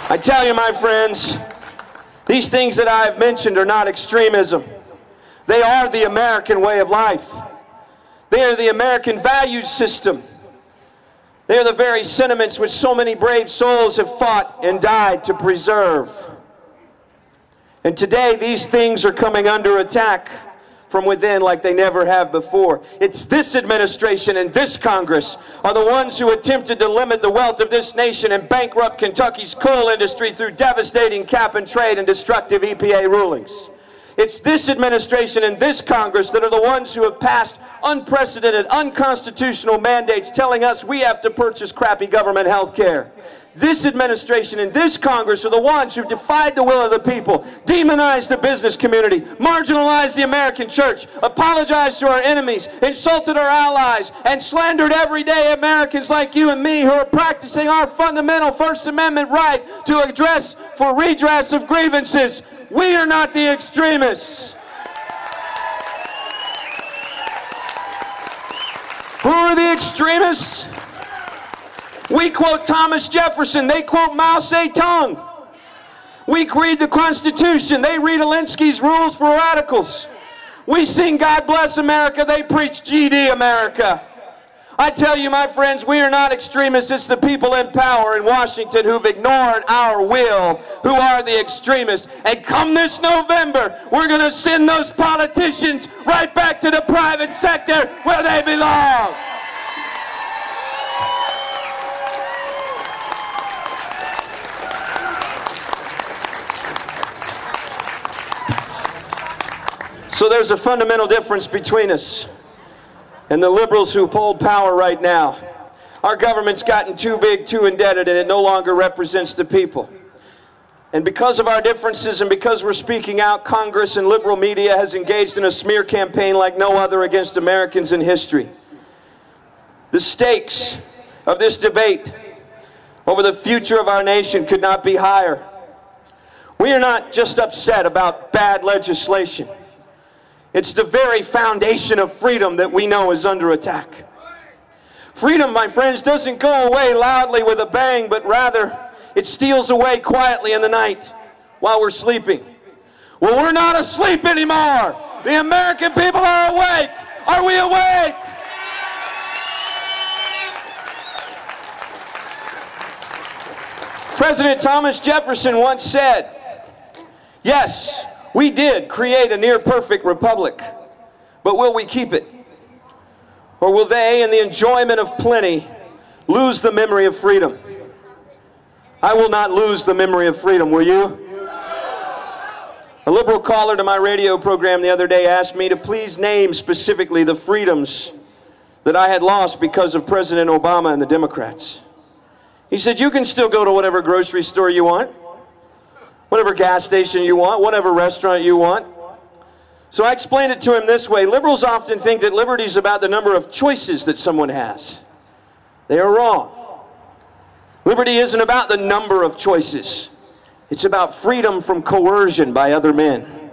I tell you, my friends, these things that I have mentioned are not extremism. They are the American way of life. They are the American value system. They are the very sentiments which so many brave souls have fought and died to preserve. And today, these things are coming under attack from within like they never have before. It's this administration and this Congress are the ones who attempted to limit the wealth of this nation and bankrupt Kentucky's coal industry through devastating cap and trade and destructive EPA rulings. It's this administration and this Congress that are the ones who have passed unprecedented, unconstitutional mandates telling us we have to purchase crappy government health care. This administration and this Congress are the ones who defied the will of the people, demonized the business community, marginalized the American church, apologized to our enemies, insulted our allies, and slandered everyday Americans like you and me who are practicing our fundamental First Amendment right to address for redress of grievances. We are not the extremists. Who are the extremists? We quote Thomas Jefferson, they quote Mao Zedong. We read the Constitution, they read Alinsky's Rules for Radicals. We sing God Bless America, they preach GD America. I tell you, my friends, we are not extremists. It's the people in power in Washington who've ignored our will, who are the extremists. And come this November, we're going to send those politicians right back to the private sector where they belong. So there's a fundamental difference between us and the liberals who hold power right now. Our government's gotten too big, too indebted, and it no longer represents the people. And because of our differences and because we're speaking out, Congress and liberal media has engaged in a smear campaign like no other against Americans in history. The stakes of this debate over the future of our nation could not be higher. We are not just upset about bad legislation. It's the very foundation of freedom that we know is under attack. Freedom, my friends, doesn't go away loudly with a bang, but rather it steals away quietly in the night while we're sleeping. Well, we're not asleep anymore. The American people are awake. Are we awake? President Thomas Jefferson once said, yes, we did create a near-perfect republic, but will we keep it? Or will they, in the enjoyment of plenty, lose the memory of freedom? I will not lose the memory of freedom, will you? A liberal caller to my radio program the other day asked me to please name specifically the freedoms that I had lost because of President Obama and the Democrats. He said, you can still go to whatever grocery store you want, whatever gas station you want, whatever restaurant you want. So I explained it to him this way. Liberals often think that liberty is about the number of choices that someone has. They are wrong. Liberty isn't about the number of choices. It's about freedom from coercion by other men.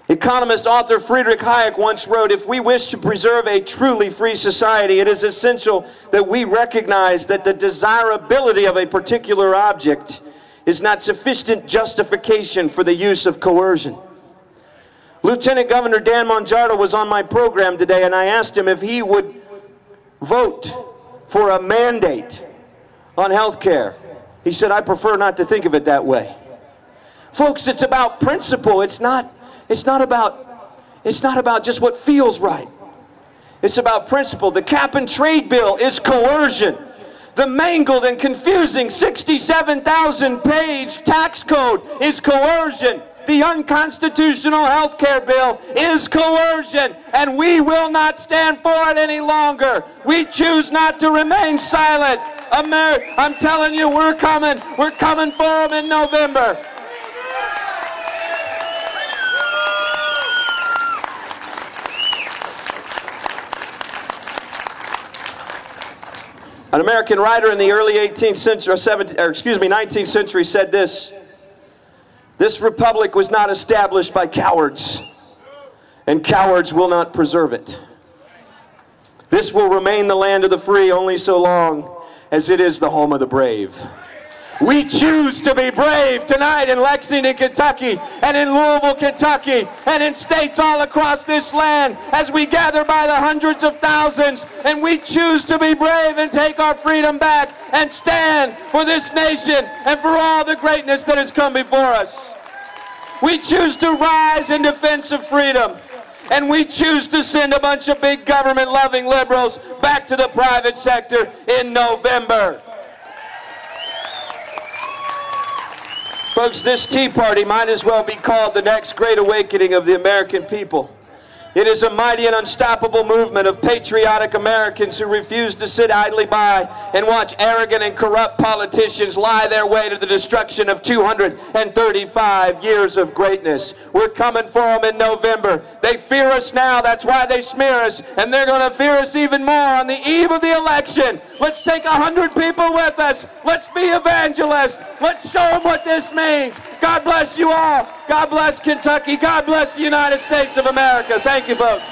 Economist author Friedrich Hayek once wrote, if we wish to preserve a truly free society, it is essential that we recognize that the desirability of a particular object is not sufficient justification for the use of coercion. Lieutenant Governor Dan Monjardo was on my program today, and I asked him if he would vote for a mandate on health care. He said, I prefer not to think of it that way. Folks, it's about principle. It's not about just what feels right. It's about principle. The cap and trade bill is coercion. The mangled and confusing 67,000-page tax code is coercion. The unconstitutional health care bill is coercion, and we will not stand for it any longer. We choose not to remain silent. I'm telling you, we're coming. We're coming for them in November. An American writer in the early 19th century said this: this republic was not established by cowards, and cowards will not preserve it. This will remain the land of the free only so long as it is the home of the brave. We choose to be brave tonight in Lexington, Kentucky, and in Louisville, Kentucky, and in states all across this land as we gather by the hundreds of thousands, and we choose to be brave and take our freedom back and stand for this nation and for all the greatness that has come before us. We choose to rise in defense of freedom, and we choose to send a bunch of big government-loving liberals back to the private sector in November. Folks, this Tea Party might as well be called the next great awakening of the American people. It is a mighty and unstoppable movement of patriotic Americans who refuse to sit idly by and watch arrogant and corrupt politicians lie their way to the destruction of 235 years of greatness. We're coming for them in November. They fear us now, that's why they smear us, and they're going to fear us even more on the eve of the election. Let's take 100 people with us. Let's be evangelists. Let's show them what this means. God bless you all. God bless Kentucky. God bless the United States of America. Thank you, folks.